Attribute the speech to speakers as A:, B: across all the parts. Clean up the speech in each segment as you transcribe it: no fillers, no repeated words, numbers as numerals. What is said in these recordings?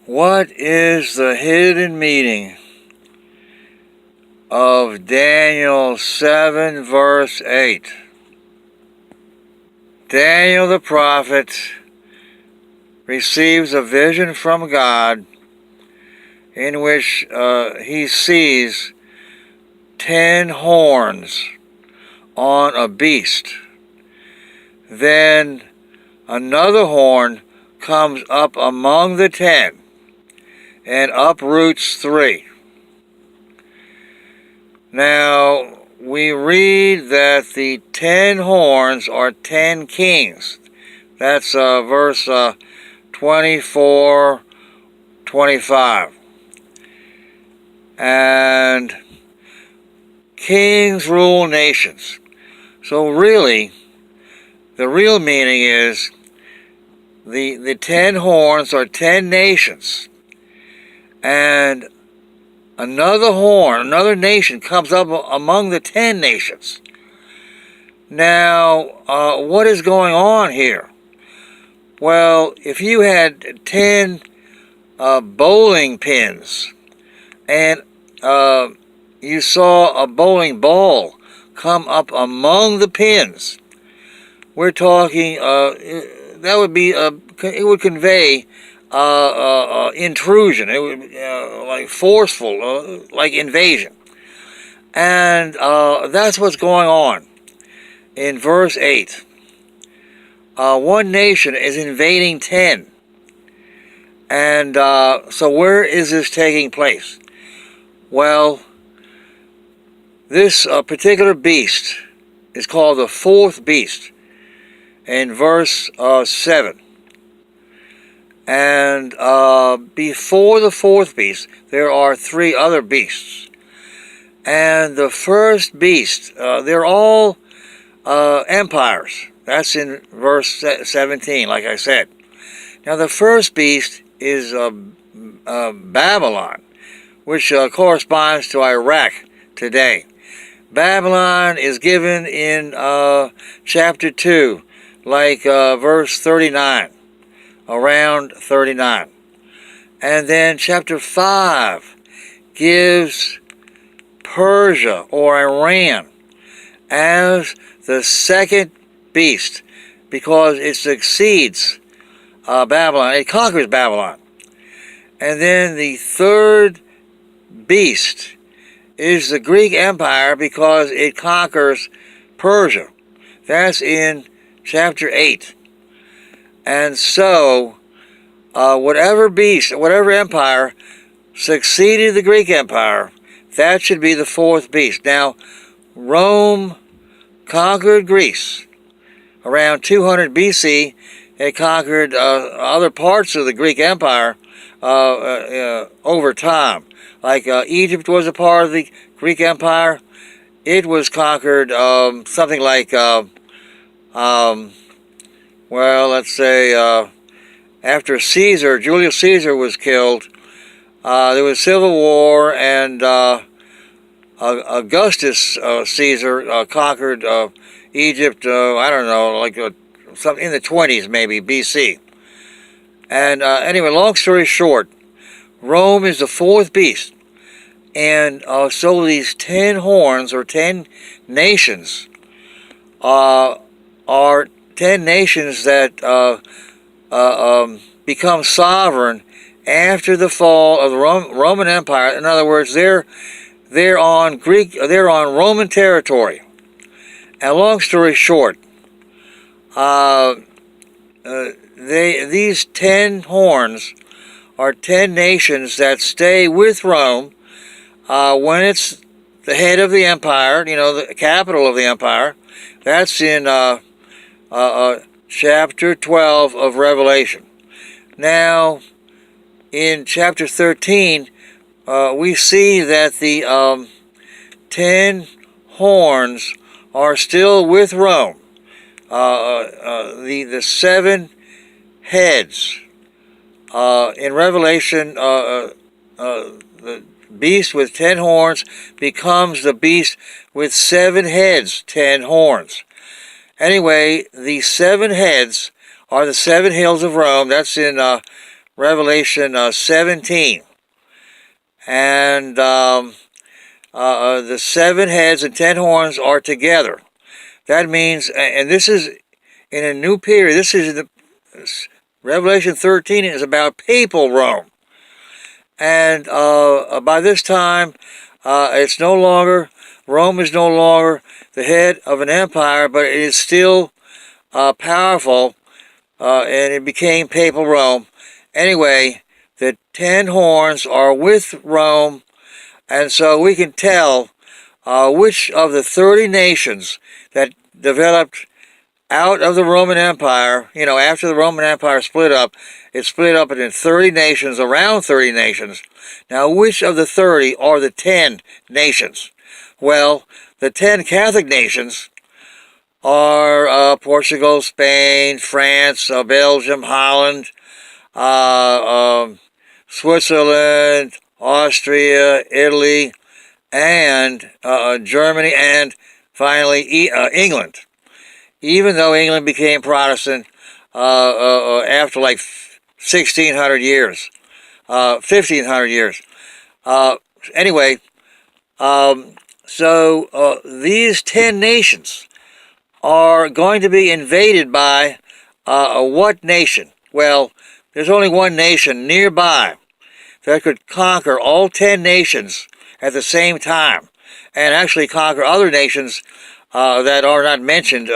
A: What is the hidden meaning of Daniel 7 verse 8? Daniel the prophet receives a vision from God in which he sees 10 horns on a beast. Then another horn comes up among the 10 and uproots 3. Now, we read that the 10 horns are 10 kings. That's verse 24, 25. And kings rule nations. So really, the real meaning is the 10 horns are 10 nations. And another horn, another nation comes up among the 10 nations. Now, what is going on here? Well, if you had 10 bowling pins and you saw a bowling ball come up among the pins, we're talking, that would be, it would convey intrusion. It would like forceful, like invasion. And that's what's going on in verse 8. One nation is invading 10. And so where is this taking place? Well, this particular beast is called the fourth beast in verse 7. And before the fourth beast, there are 3 other beasts. And the first beast, they're all empires. That's in verse 17, like I said. Now, the first beast is Babylon, which corresponds to Iraq today. Babylon is given in chapter 2, like verse 39, around 39. And then chapter 5 gives Persia or Iran as the second beast because it succeeds Babylon. It conquers Babylon. And then the third beast is the Greek Empire because it conquers Persia. That's in chapter 8. And so, whatever beast, whatever empire succeeded the Greek Empire, that should be the fourth beast. Now, Rome conquered Greece around 200 BC. It conquered other parts of the Greek Empire over time. Like Egypt was a part of the Greek Empire. It was conquered something like, well, let's say after Caesar, Julius Caesar was killed, there was civil war, and Augustus Caesar conquered Egypt, I don't know, like something in the 20s maybe, BC. And anyway, long story short, Rome is the fourth beast. And so these 10 horns, or 10 nations, are 10 nations that become sovereign after the fall of the Roman Empire. In other words, they're on Roman territory. And long story short, these 10 horns are 10 nations that stay with Rome when it's the head of the empire, the capital of the empire. That's in chapter 12 of Revelation. Now, in chapter 13, we see that the 10 horns are still with Rome. The 7 heads in Revelation, the beast with 10 horns becomes the beast with 7 heads, 10 horns. Anyway, the 7 heads are the 7 hills of Rome. That's in Revelation 17. And the 7 heads and 10 horns are together. That means, and this is in a new period, this is Revelation 13 is about papal Rome. And by this time, it's no longer, Rome is no longer the head of an empire, but it is still powerful, and it became papal Rome. Anyway, the 10 horns are with Rome, and so we can tell which of the 30 nations that developed out of the Roman Empire, after the Roman Empire split up, it split up into 30 nations, around 30 nations. Now, which of the 30 are the 10 nations? Well, the 10 Catholic nations are Portugal, Spain, France, Belgium, Holland, Switzerland, Austria, Italy, and Germany, and finally England. Even though England became Protestant after like 1,600 years, 1,500 years. Anyway, so these 10 nations are going to be invaded by what nation? Well, there's only one nation nearby that could conquer all 10 nations at the same time, and actually conquer other nations that are not mentioned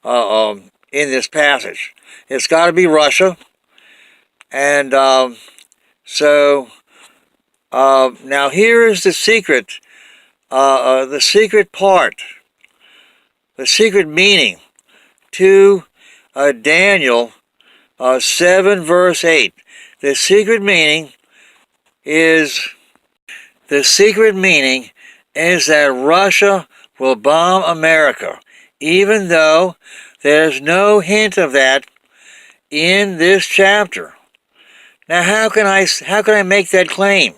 A: in this passage. It's got to be Russia. And so now here is the secret part, the secret meaning to Daniel 7 verse 8. The secret meaning is that Russia will bomb America, even though there's no hint of that in this chapter. Now, how can I make that claim?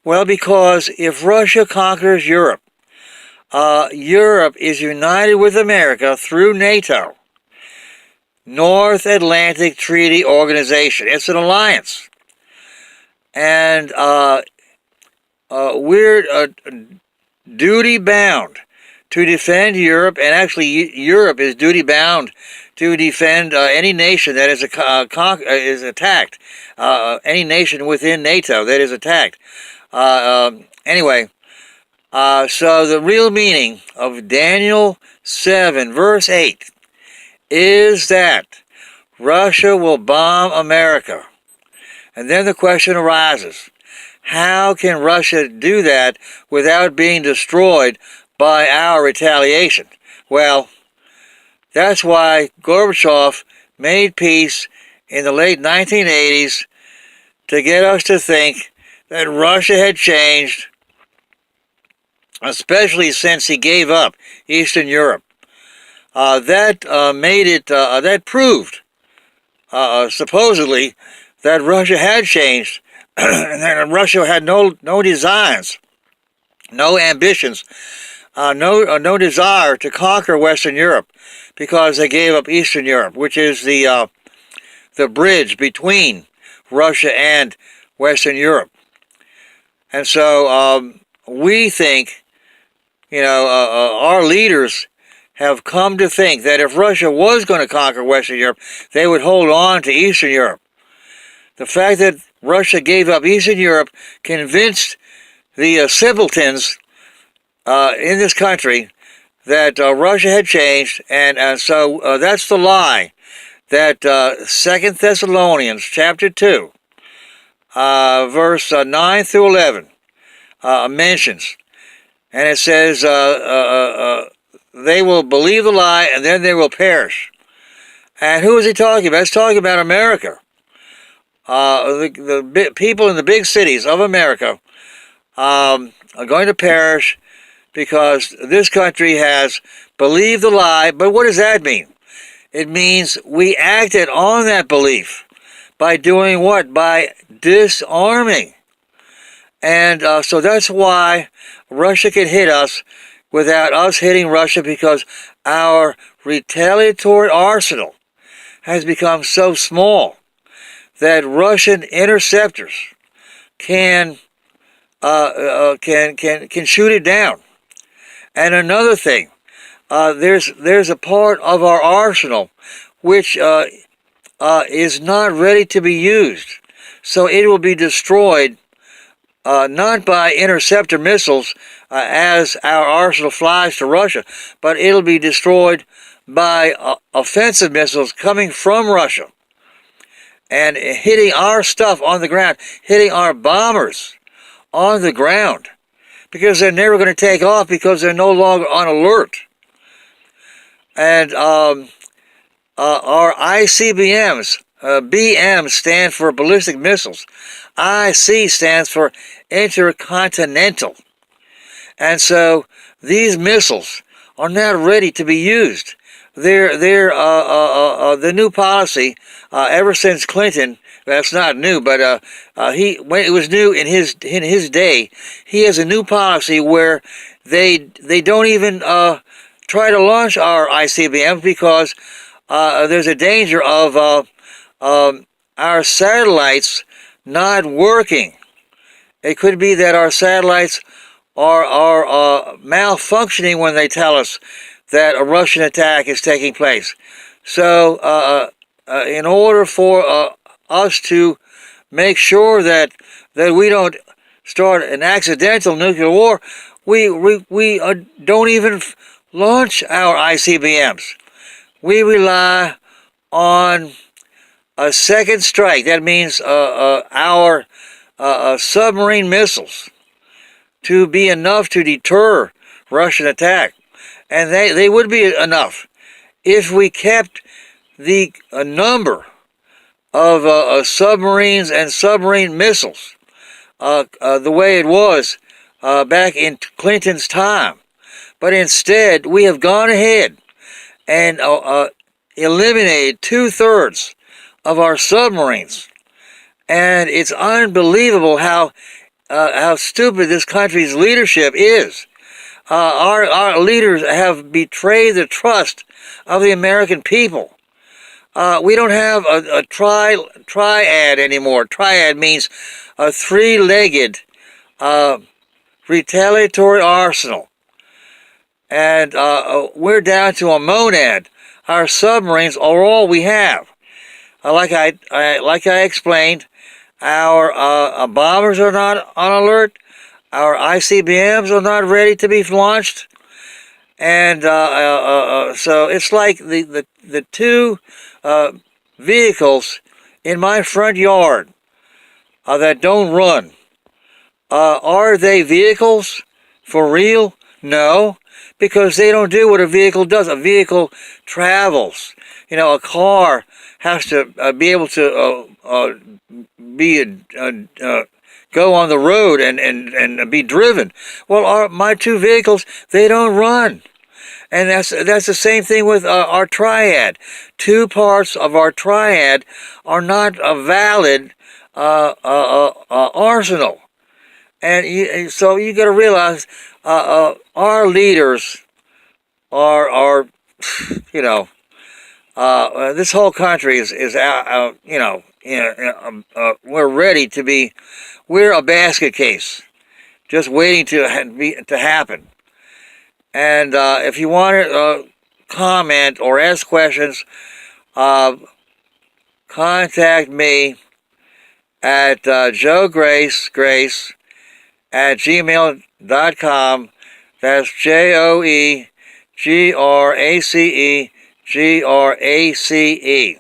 A: Well, because if Russia conquers Europe, Europe is united with America through NATO, North Atlantic Treaty Organization. It's an alliance, and we're duty bound to defend Europe, and actually Europe is duty bound to defend any nation that is attacked, any nation within NATO that is attacked. Anyway, so the real meaning of Daniel 7 verse 8 is that Russia will bomb America. And then the question arises, how can Russia do that without being destroyed by our retaliation? Well, that's why Gorbachev made peace in the late 1980s to get us to think that Russia had changed, especially since he gave up Eastern Europe. That proved, supposedly, that Russia had changed, and that Russia had no designs, no ambitions, no desire to conquer Western Europe, because they gave up Eastern Europe, which is the bridge between Russia and Western Europe. And so we think, our leaders have come to think that if Russia was going to conquer Western Europe, they would hold on to Eastern Europe. The fact that Russia gave up Eastern Europe convinced the simpletons in this country that Russia had changed, and so that's the lie that 2 Thessalonians chapter 2, verse 9 through 11 mentions. And it says, they will believe the lie, and then they will perish. And who is he talking about? He's talking about America. The people in the big cities of America are going to perish because this country has believed the lie. But what does that mean? It means we acted on that belief by doing what? By disarming. And so that's why Russia can hit us without us hitting Russia, because our retaliatory arsenal has become so small that Russian interceptors can shoot it down. And another thing, there's a part of our arsenal which is not ready to be used, so it will be destroyed not by interceptor missiles as our arsenal flies to Russia, but it'll be destroyed by offensive missiles coming from Russia and hitting our stuff on the ground, hitting our bombers on the ground, because they're never going to take off because they're no longer on alert. And our ICBMs, BM stands for ballistic missiles. IC stands for intercontinental. And so these missiles are not ready to be used. They're the new policy ever since Clinton. That's not new, but when it was new in his day, he has a new policy where they don't even try to launch our ICBMs because there's a danger of our satellites not working. It could be that our satellites are malfunctioning when they tell us that a Russian attack is taking place. So in order for us to make sure that we don't start an accidental nuclear war, we don't even launch our ICBMs. We rely on a second strike. That means our submarine missiles to be enough to deter Russian attack. And they would be enough if we kept the number of submarines and submarine missiles the way it was back in Clinton's time. But instead, we have gone ahead and eliminated 2/3 of our submarines. And it's unbelievable how stupid this country's leadership is. Our leaders have betrayed the trust of the American people. We don't have a triad anymore. Triad means a three-legged retaliatory arsenal. And we're down to a monad. Our submarines are all we have. Like I explained, our bombers are not on alert. Our ICBMs are not ready to be launched. And so it's like the two vehicles in my front yard that don't run. Are they vehicles for real? No, because they don't do what a vehicle does. A vehicle travels. You know, a car has to be able to go on the road and be driven. Well, my two vehicles, they don't run. And that's the same thing with our triad. Two parts of our triad are not a valid arsenal. And so you got to realize our leaders are you know, this whole country is we're ready to be. We're a basket case, just waiting to happen. And if you want to comment or ask questions, contact me at joegrace at gmail.com. That's JoeGrace GRACE.